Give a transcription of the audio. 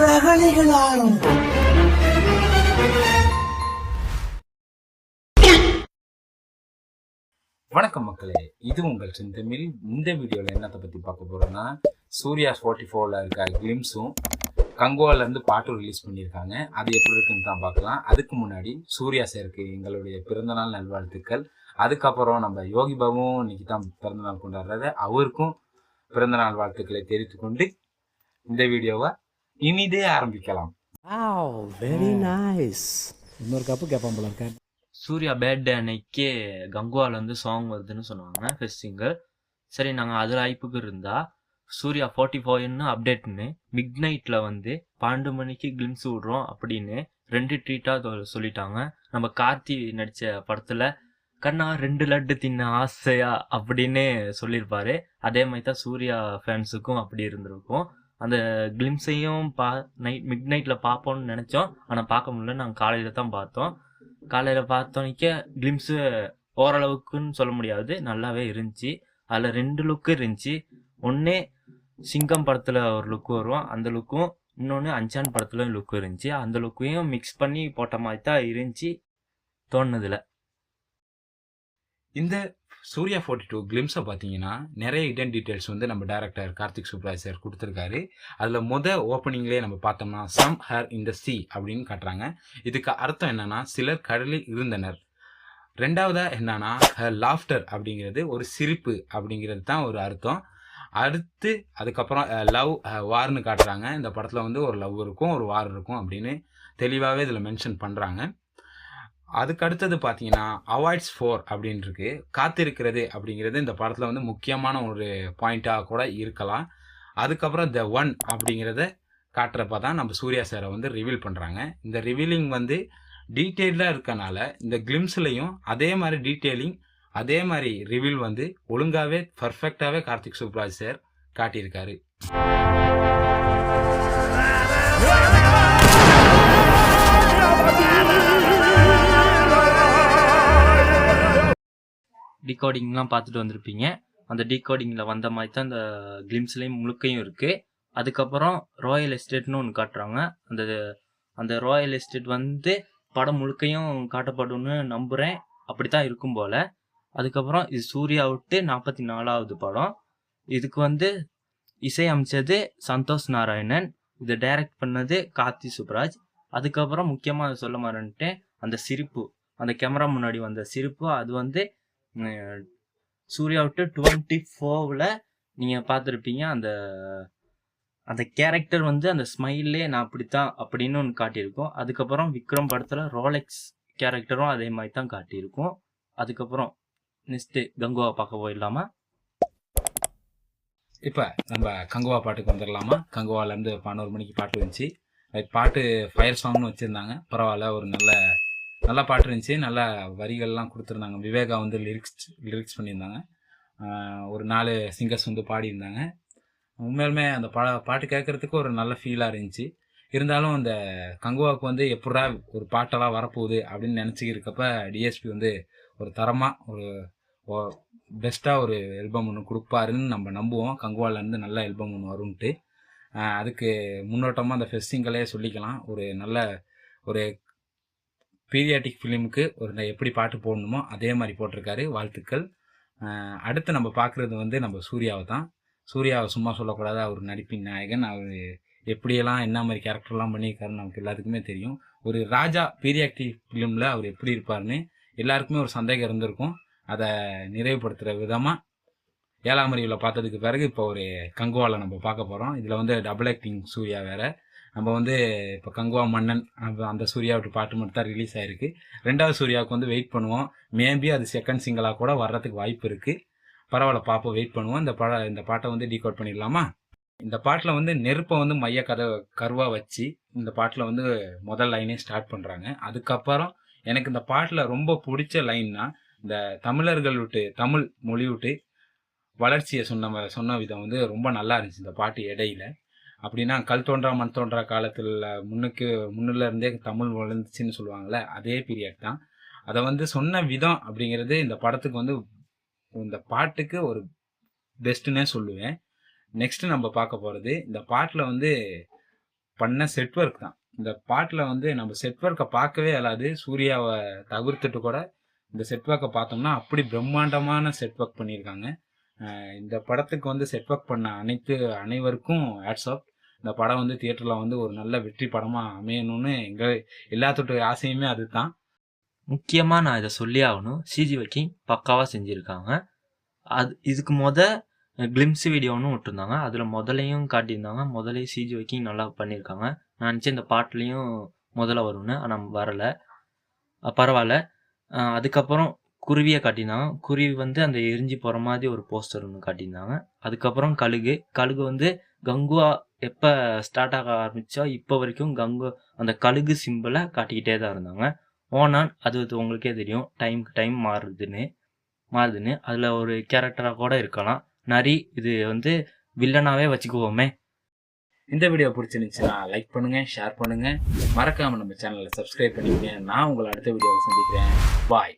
ரகளைகள் ஆரம்பம். வணக்கம் மக்களே, இது உங்கள் செந்தமிழ். இந்த வீடியோவில் என்னத்தை பற்றி பார்க்க போகிறோன்னா, சூர்யா 44ல் இருக்க கிளிம்ஸும் கங்குவாலேருந்து பாட்டும் ரிலீஸ் பண்ணியிருக்காங்க. அது எப்படி இருக்குன்னு தான் பார்க்கலாம். அதுக்கு முன்னாடி சூர்யா சாருக்கு எங்களுடைய பிறந்தநாள் நல்வாழ்த்துக்கள். அதுக்கப்புறம் நம்ம யோகி பாபுவும் இன்னைக்கு தான் பிறந்தநாள் கொண்டாடுறாரு. அவருக்கும் பிறந்தநாள் வாழ்த்துக்களை தெரிவித்து கொண்டு இந்த வீடியோவை இனிதே ஆரம்பிக்கலாம். Very nice. இன்னொரு கப்பு கேட்பான் போல இருக்க. சூர்யா பேர்த்டே அன்னைக்கே கங்குவாலேருந்து சாங் வருதுன்னு சொன்னாங்க, ஃபர்ஸ்ட் சிங்கர். சரி, நாங்கள் அதில் ஐப்புக்கு இருந்தால் சூர்யா 44ன்னு அப்டேட்னு மிட் நைட்டில் 12 மணிக்கு கிளிம்ஸ் விட்றோம் அப்படின்னு 2 ட்வீட்டாக சொல்லிட்டாங்க. நம்ம கார்த்தி நடித்த படத்தில் கண்ணா 2 லட்டு தின்ன ஆசையா அப்படின்னு சொல்லியிருப்பாரு. அதே மாதிரி தான் சூர்யா ஃபேன்ஸுக்கும் அப்படி இருந்திருக்கும். அந்த கிளிம்ஸையும் மிட் நைட்டில் பார்ப்போம்னு நினச்சோம், ஆனால் பார்க்க முடியல. நாங்கள் காலையில் தான் பார்த்தோம். காலையில் பார்த்தோன்னே கிளிம்ஸு ஓரளவுக்குன்னு சொல்ல முடியாது, நல்லாவே இருந்துச்சு. அதில் 2 லுக்கு இருந்துச்சு. ஒன்று சிங்கம் படத்தில் ஒரு லுக் வரும், அந்த லுக்கும், இன்னொன்று அஞ்சான் படத்தில் லுக் இருந்துச்சு. அந்த லுக்கையும் மிக்ஸ் பண்ணி போட்ட மாதிரி தான் இருந்துச்சு தோணுதில்ல. இந்த சூர்யா 42 கிளிம்ஸை பார்த்தீங்கன்னா நிறைய இடன் டீட்டெயில்ஸ் நம்ம டைரக்டர் கார்த்திக் சுப்ராஜ் சார் கொடுத்துருக்காரு. அதில் ஓப்பனிங்லேயே நம்ம பார்த்தோம்னா சம் ஹேர் இன் த சி அப்படின்னு காட்டுறாங்க. இதுக்கு அர்த்தம் என்னன்னா, சிலர் கடலில் இருந்தனர். ரெண்டாவதா என்னன்னா, லாஃப்டர் அப்படிங்கிறது ஒரு சிரிப்பு அப்படிங்கிறது தான் ஒரு அர்த்தம். அதுக்கப்புறம் லவ் வார்னு காட்டுறாங்க. இந்த படத்தில் ஒரு லவ் இருக்கும், ஒரு வார் இருக்கும் அப்படின்னு தெளிவாகவே இதில் மென்ஷன் பண்ணுறாங்க. அதுக்கு அடுத்தது பார்த்தீங்கன்னா அவாய்ட்ஸ் 4 அப்படின்னு இருக்கு. காத்திருக்கிறது அப்படிங்கிறது இந்த படத்தில் முக்கியமான ஒரு பாயிண்டாக கூட இருக்கலாம். அதுக்கப்புறம் த ஒன் அப்படிங்கிறத காட்டுறப்ப தான் நம்ம சூர்யா சாரை ரிவீல் பண்ணுறாங்க. இந்த ரிவீலிங் டீட்டெயிலாக இருக்கனால இந்த கிளிம்ஸ்லையும் அதே மாதிரி டீட்டெயிலிங், அதே மாதிரி ரிவீல் ஒழுங்காகவே பர்ஃபெக்டாகவே கார்த்திக் சுப்ராஜ் சார் காட்டியிருக்காரு. டிகோடிங்லாம் பார்த்துட்டு வந்திருப்பீங்க. அந்த டிகோடிங்கில் வந்த மாதிரி தான் அந்த கிளிம்ஸ்லேயும் முழுக்கையும் இருக்குது. அதுக்கப்புறம் ராயல் எஸ்டேட்னு ஒன்று காட்டுறாங்க. அந்த ராயல் எஸ்டேட் படம் முழுக்கையும் காட்டப்படும்னு நம்புகிறேன். அப்படி தான் இருக்கும் போல். அதுக்கப்புறம் இது சூர்யா விட்டு 44வது படம். இதுக்கு இசை அமைச்சது சந்தோஷ் நாராயணன், இதை டைரக்ட் பண்ணது கார்த்தி சுப்ராஜ். அதுக்கப்புறம் முக்கியமாக சொல்ல மாட்டேன், அந்த சிரிப்பு, அந்த கேமரா முன்னாடி வந்த சிரிப்பு, அது சூர்யா விட்டு 24ல் நீங்கள் பார்த்துருப்பீங்க. அந்த கேரக்டர் அந்த ஸ்மைல்லே நான் அப்படித்தான் அப்படின்னு ஒன்று காட்டியிருக்கோம். அதுக்கப்புறம் விக்ரம் படத்தில் ரோலெக்ஸ் கேரக்டரும் அதே மாதிரி தான் காட்டியிருக்கோம். அதுக்கப்புறம் நெக்ஸ்ட்டு கங்குவா பார்க்க போயிடலாமா? இப்போ நம்ம கங்குவா பாட்டுக்கு வந்துடலாமா? கங்குவாலேருந்து 11 மணிக்கு பாட்டு இருந்துச்சு. பாட்டு ஃபயர் சாங்னு வச்சுருந்தாங்க. பரவாயில்ல, ஒரு நல்ல பாட்டு இருந்துச்சு. நல்ல வரிகள்லாம் கொடுத்துருந்தாங்க. விவேகா லிரிக்ஸ் பண்ணியிருந்தாங்க. ஒரு 4 சிங்கர்ஸ் பாடியிருந்தாங்க. உண்மையிலுமே அந்த பாட்டு கேட்குறதுக்கு ஒரு நல்ல ஃபீலாக இருந்துச்சு. இருந்தாலும் அந்த கங்குவாவுக்கு எப்படா ஒரு பாட்டெல்லாம் வரப்போகுது அப்படின்னு நினச்சிக்கிருக்கப்ப டிஎஸ்பி ஒரு தரமாக ஒரு பெஸ்ட்டாக ஒரு ஆல்பம் ஒன்று கொடுப்பாருன்னு நம்ம நம்புவோம். கங்குவாலேருந்து நல்ல ஆல்பம் ஒன்று வரும்ன்ட்டு. அதுக்கு முன்னோட்டமாக அந்த ஃபெஸ்டிங்களே சொல்லிக்கலாம். ஒரு நல்ல ஒரு பீரியாட்டிக் ஃபிலிமுக்கு எப்படி பாட்டு போடணுமோ அதே மாதிரி போட்டிருக்காரு. வாழ்த்துக்கள். அடுத்து நம்ம பார்க்குறது நம்ம சூர்யாவை தான். சூர்யாவை சும்மா சொல்லக்கூடாது, அவர் நடிப்பின் நாயகன். அவர் எப்படியெல்லாம் என்ன மாதிரி கேரக்டர்லாம் பண்ணியிருக்காருன்னு நமக்கு எல்லாத்துக்குமே தெரியும். ஒரு ராஜா பீரியாட்டிக் ஃபிலிமில் அவர் எப்படி இருப்பார்னு எல்லாருக்குமே ஒரு சந்தேகம் இருந்திருக்கும். அதை நிறைவுபடுத்துகிற விதமாக 7ஆம் அறிவில் பார்த்ததுக்கு பிறகு இப்போ ஒரு கங்குவாவில் நம்ம பார்க்க போகிறோம். இதில் டபுள் ஆக்டிங் சூர்யா வேறு. நம்ம இப்போ கங்குவா மன்னன் அந்த சூர்யாவுக்கு பாட்டு மட்டும் தான் ரிலீஸ் ஆகிருக்கு. 2வது சூர்யாவுக்கு வெயிட் பண்ணுவோம். மேபி அது செகண்ட் சிங்கிளாக கூட வர்றதுக்கு வாய்ப்பு இருக்குது. பரவாயில்ல, பார்ப்போம், வெயிட் பண்ணுவோம். இந்த பாட்டை டீகோட் பண்ணிடலாமா? இந்த பாட்டில் நெருப்பை மைய கருவாக வச்சு இந்த பாட்டில் முதல் லைனே ஸ்டார்ட் பண்ணுறாங்க. அதுக்கப்புறம் எனக்கு இந்த பாட்டில் ரொம்ப பிடிச்ச லைன்னா, இந்த தமிழர்கள் விட்டு தமிழ் மொழி விட்டு வளர்ச்சியை சொன்ன விதம் ரொம்ப நல்லா இருந்துச்சு இந்த பாட்டு. இடையில அப்படின்னா கல் தோன்றா மண் தோன்றா காலத்தில் முன்னில இருந்தே தமிழ் வளர்ந்துச்சுன்னு சொல்லுவாங்கள்ல, அதே பீரியட் தான். அதை சொன்ன விதம் அப்படிங்கிறது இந்த படத்துக்கு இந்த பாட்டுக்கு ஒரு பெஸ்ட்டுன்னே சொல்லுவேன். நெக்ஸ்ட் நம்ம பார்க்க போகிறது, இந்த பாட்டில் பண்ண செட் ஒர்க் தான். இந்த பாட்டில் வந்து நம்ம செட் ஒர்க்கை பார்க்கவே இயலாது. சூர்யாவை தவிர்த்துட்டு கூட இந்த செட் ஒர்க்கை பார்த்தோம்னா அப்படி பிரம்மாண்டமான செட் ஒர்க் பண்ணியிருக்காங்க. இந்த படத்துக்கு வந்து செட் ஒர்க் பண்ண அனைவருக்கும் ஹேட்ஸ் ஆஃப். இந்த படம் வந்து தியேட்டரில் வந்து ஒரு நல்ல வெற்றி படமாக அமையணும்னு எங்கள் எல்லாத்தோட ஆசையுமே அதுதான். முக்கியமாக நான் இதை சொல்லி ஆகணும், சிஜி ஒர்க்கிங் பக்காவாக செஞ்சுருக்காங்க. இதுக்கு கிளிம்ஸ் வீடியோன்னு விட்டுருந்தாங்க, அதில் முதலையும் காட்டியிருந்தாங்க. முதலையும் சிஜி ஒர்க்கிங் நல்லா பண்ணியிருக்காங்க. நான் நினச்சேன் இந்த பாட்டுலேயும் முதல்ல வரும்னு, ஆனால் வரலை, பரவாயில்ல. அதுக்கப்புறம் குருவியை காட்டியிருந்தாங்க. குருவி வந்து அந்த எரிஞ்சு போகிற மாதிரி ஒரு போஸ்டர் ஒன்று காட்டியிருந்தாங்க. அதுக்கப்புறம் கழுகு வந்து கங்குவா எப்போ ஸ்டார்ட் ஆக ஆரம்பித்தோ இப்போ வரைக்கும் அந்த கழுகு சிம்பிளை காட்டிக்கிட்டே தான் இருந்தாங்க. ஓனான் அது உங்களுக்கே தெரியும், டைம் மாறுதுன்னு. அதில் ஒரு கேரக்டராக கூட இருக்கலாம். நரி இது வந்து வில்லனாவே வச்சுக்குவோமே. இந்த வீடியோ பிடிச்சிருந்துச்சுன்னா லைக் பண்ணுங்க, ஷேர் பண்ணுங்க, மறக்காம நம்ம சேனலை சப்ஸ்கிரைப் பண்ணிக்கங்க. நான் உங்களை அடுத்த வீடியோவில் சந்திக்கிறேன். பாய்.